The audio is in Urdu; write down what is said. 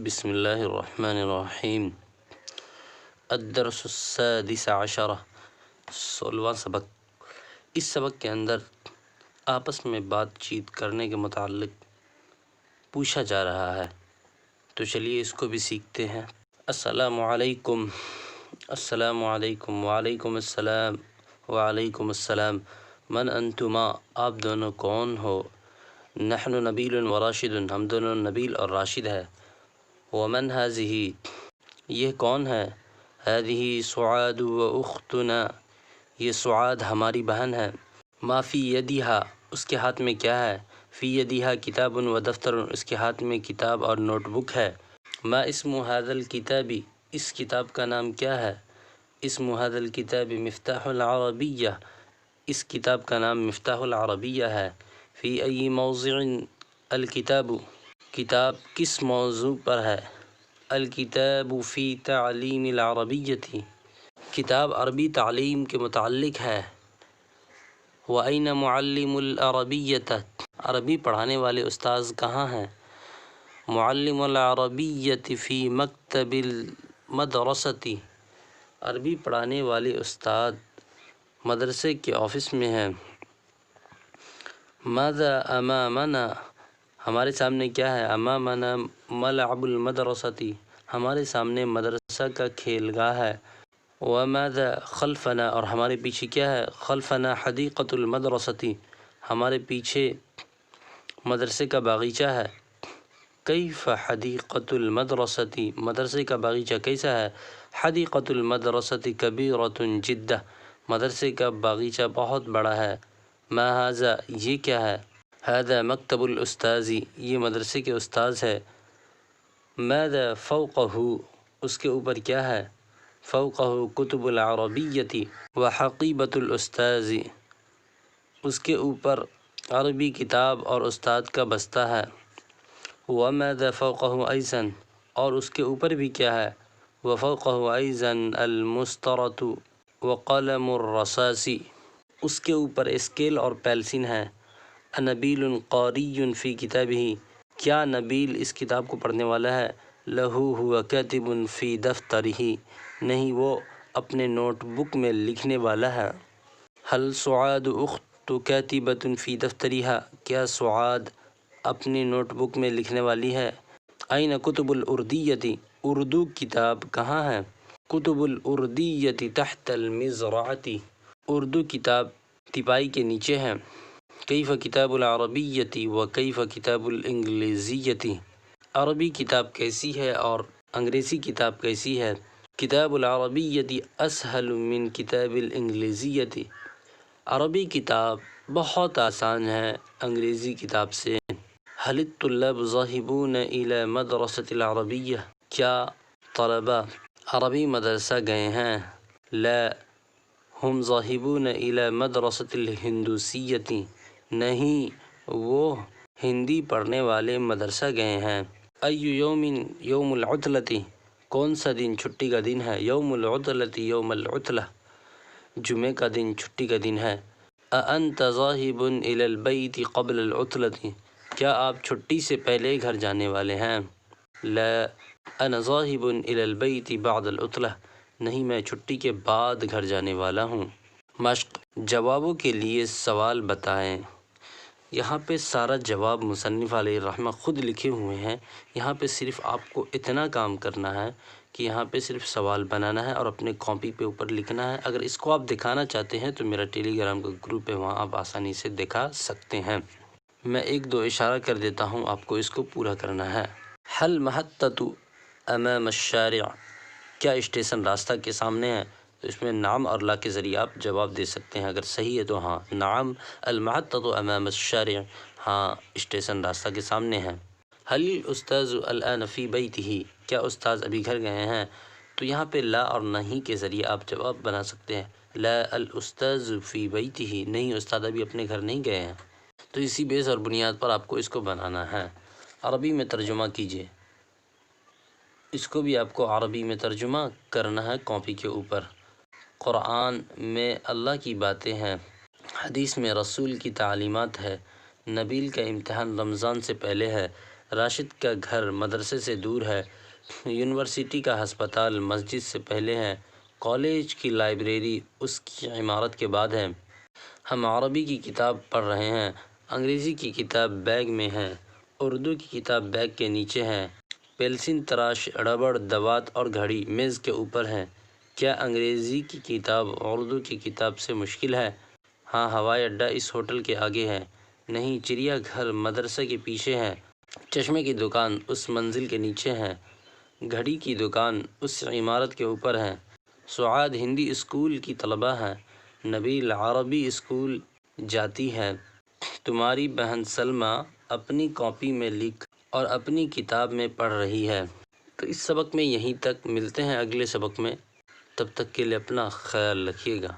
بسم اللہ الرحمن الرحیم۔ الدرس السادس عشرہ، 16واں سبق۔ اس سبق کے اندر آپس میں بات چیت کرنے کے متعلق پوچھا جا رہا ہے، تو چلیے اس کو بھی سیکھتے ہیں۔ السلام علیکم، السلام علیکم، وعلیکم السلام، وعلیکم السلام۔ من انتما، آپ دونوں کون ہو؟ نحن نبیل و راشد، ہم دونوں نبیل اور راشد ہے۔ ومن هذه، یہ کون ہے؟ هذه سعاد و اختنا، یہ سعاد ہماری بہن ہے۔ ما فی یدیہا، اس کے ہاتھ میں کیا ہے؟ فی یدیہا کتاب و دفتر، اس کے ہاتھ میں کتاب اور نوٹ بک ہے۔ ما اسم هذا الکتاب، اس کتاب کا نام کیا ہے؟ اسم هذا الکتاب مفتاح العربیہ، اس کتاب کا نام مفتاح العربیہ ہے۔ فی ای موضع الکتاب، کتاب کس موضوع پر ہے؟ الکتاب فی تعلیم العربیۃ، کتاب عربی تعلیم کے متعلق ہے۔ وَأَيْنَ مُعَلِّمُ الْعَرَبِيَّةِ، عربی پڑھانے والے استاذ کہاں ہیں؟ معلم العربیۃ فی مکتب المدرسۃ، عربی پڑھانے والے استاد مدرسے کے آفس میں ہیں۔ ماذا امامنا، ہمارے سامنے کیا ہے؟ امامنا ملعب المدرسۃ، ہمارے سامنے مدرسہ کا کھیل گاہ ہے۔ وماذا خلفنا، اور ہمارے پیچھے کیا ہے؟ خلفنا حدیقۃ المدرسۃ، ہمارے پیچھے مدرسے کا باغیچہ ہے۔ کیف حدیقۃ المدرسۃ، مدرسے کا باغیچہ کیسا ہے؟ حدیقۃ المدرسۃ کبیرۃ جدہ، مدرسے کا باغیچہ بہت بڑا ہے۔ ما ھذا، یہ کیا ہے؟ ھذا مکتب الاستاذ، یہ مدرسے کے استاذ ہے۔ ماذا فوقہ، اس کے اوپر کیا ہے؟ فوقہ کتب العربیۃ وحقیبۃ الاستاذ، اس کے اوپر عربی کتاب اور استاد کا بستہ ہے۔ وماذا فوقہ ایضا، اور اس کے اوپر بھی کیا ہے؟ وفوقہ ایضا المسطرۃ وقلم الرصاص، اس کے اوپر اسکیل اور پینسل ہے۔ انبیل قاری فی کتابہ، کیا نبیل اس کتاب کو پڑھنے والا ہے؟ لہو ہوا کاتب فی دفترہ، نہیں وہ اپنے نوٹ بک میں لکھنے والا ہے۔ هل سعاد اخت کاتبۃ فی دفترہا، کیا سعاد اپنی نوٹ بک میں لکھنے والی ہے؟ این کتب الاردیۃ، اردو کتاب کہاں ہے؟ کتب الاردیۃ تحت المزرعۃ، اردو کتاب تیپائی کے نیچے ہے۔ کیف کتاب العربیۃ و کیف کتاب الانگلیزیۃ، عربی کتاب کیسی ہے اور انگریزی کتاب کیسی ہے؟ کتاب العربیۃ اسہل من کتاب الانگلیزیۃ، عربی کتاب بہت آسان ہے انگریزی کتاب سے۔ هل الطلاب ذاہبون الی مدرسۃ العربیہ، کیا طلبہ عربی مدرسہ گئے ہیں؟ لا، ہم ذاہبون الی مدرسۃ الہندوسیۃ، نہیں وہ ہندی پڑھنے والے مدرسہ گئے ہیں۔ ای یوم یوم العطلۃ، کون سا دن چھٹی کا دن ہے؟ یوم العطلۃ یوم العطلہ، جمعہ کا دن چھٹی کا دن ہے۔ اانت ذاہب الی البیت قبل العطلۃ، کیا آپ چھٹی سے پہلے گھر جانے والے ہیں؟ لا، انا ذاہب الی البیت بعد العطلہ، نہیں میں چھٹی کے بعد گھر جانے والا ہوں۔ مشق، جوابوں کے لیے سوال بتائیں۔ یہاں پہ سارا جواب مصنف علیہ الرحمہ خود لکھے ہوئے ہیں، یہاں پہ صرف آپ کو اتنا کام کرنا ہے کہ یہاں پہ صرف سوال بنانا ہے اور اپنے کاپی پہ اوپر لکھنا ہے۔ اگر اس کو آپ دکھانا چاہتے ہیں تو میرا ٹیلی گرام کا گروپ ہے، وہاں آپ آسانی سے دکھا سکتے ہیں۔ میں ایک دو اشارہ کر دیتا ہوں، آپ کو اس کو پورا کرنا ہے۔ حل محطۃ امام الشارع، کیا اسٹیشن راستہ کے سامنے ہے؟ تو اس میں نعم اور لا کے ذریعے آپ جواب دے سکتے ہیں۔ اگر صحیح ہے تو ہاں، نعم المحطۃ امام الشارع، ہاں اسٹیشن راستہ کے سامنے ہے۔ حل الاستاذ الآن فی بیتہ، کیا استاذ ابھی گھر گئے ہیں؟ تو یہاں پہ لا اور نہیں کے ذریعے آپ جواب بنا سکتے ہیں۔ لا الاستاذ فی بیتہ، نہیں استاد ابھی اپنے گھر نہیں گئے ہیں۔ تو اسی بیس اور بنیاد پر آپ کو اس کو بنانا ہے۔ عربی میں ترجمہ کیجیے، اس کو بھی آپ کو عربی میں ترجمہ کرنا ہے کاپی کے اوپر۔ قرآن میں اللہ کی باتیں ہیں، حدیث میں رسول کی تعلیمات ہے، نبیل کا امتحان رمضان سے پہلے ہے، راشد کا گھر مدرسے سے دور ہے، یونیورسٹی کا ہسپتال مسجد سے پہلے ہے، کالج کی لائبریری اس کی عمارت کے بعد ہے۔ ہم عربی کی کتاب پڑھ رہے ہیں، انگریزی کی کتاب بیگ میں ہے، اردو کی کتاب بیگ کے نیچے ہے، پنسل، تراش، ربڑ، دوات اور گھڑی میز کے اوپر ہے۔ کیا انگریزی کی کتاب اردو کی کتاب سے مشکل ہے؟ ہاں، ہوائی اڈہ اس ہوٹل کے آگے ہے۔ نہیں، چڑیا گھر مدرسے کے پیچھے ہے، چشمے کی دکان اس منزل کے نیچے ہے، گھڑی کی دکان اس عمارت کے اوپر ہے۔ سعاد ہندی اسکول کی طالبہ ہے، نبیل عربی اسکول جاتی ہے، تمہاری بہن سلمیٰ اپنی کاپی میں لکھ اور اپنی کتاب میں پڑھ رہی ہے۔ تو اس سبق میں یہیں تک، ملتے ہیں اگلے سبق میں، تب تک کے لیے اپنا خیال رکھیے گا۔